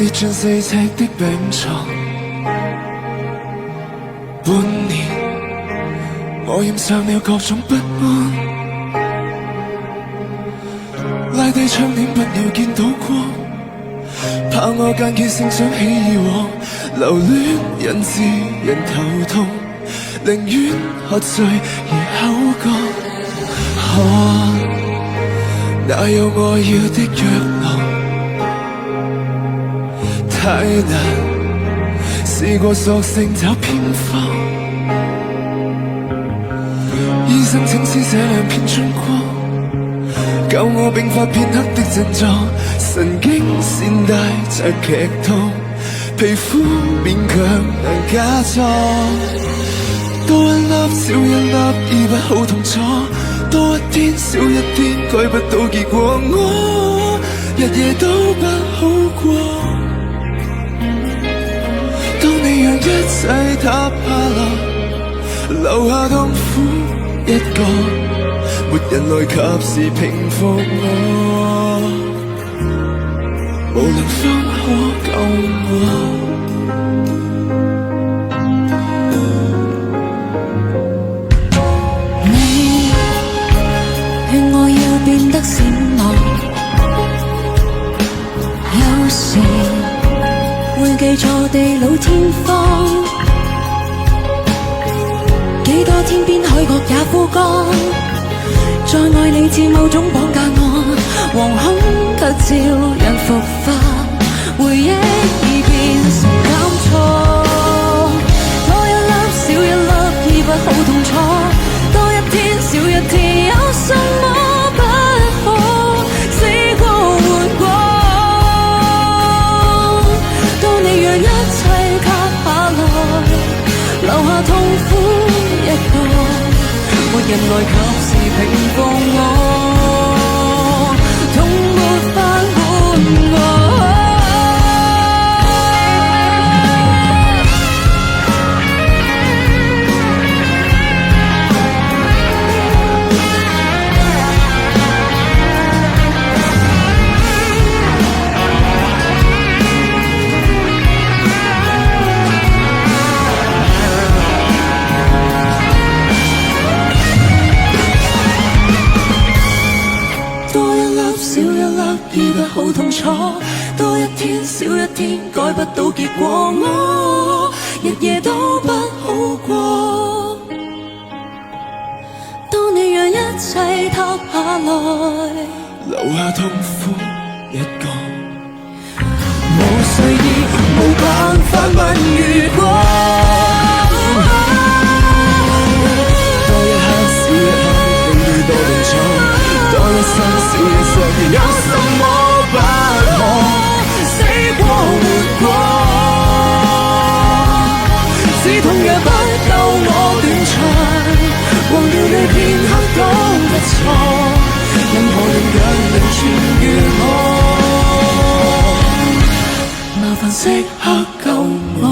跌進4尺的病床，半年我染上了各種不安，拉低窗簾不要見到光，怕我間歇性想起以往，留戀引致人頭痛，寧願喝醉而口乾。哪有我要的藥囊？太難，試過索性找偏方。醫生請施捨兩片春光，救我並發片刻的症狀。神經線帶着劇痛，皮膚勉強能假裝。多一粒少一粒，醫不好痛楚。多一天少一天，改不到結果。我日夜都不好過。當你讓一切塌下來，留下痛苦一個，沒人來及時平復我，無良方可救我。勸我要變得閃亮，有時會記錯地老天荒，幾多天邊海角也枯乾，再愛你似某種綁架案，惶恐卻照樣復發，回憶已變成監倉，多一粒少一粒醫不好痛楚，多一天少一天，有什麼不可死過活過？當你讓一切塌下來，留下痛苦一個，沒人來及時平復我，痛沒法緩和。醫不好痛楚，多一天少一天，改不到結果。我日夜都不好過。當你讓一切塌下來，留下痛苦一個，無睡意，無辦法問如果。多一刻少一刻，令你多痛楚，多一生少一生，有什麼不可死過活過？止痛藥不夠我斷腸，忘掉你片刻都不錯，任何人讓你痊愈我，麻煩即刻救我。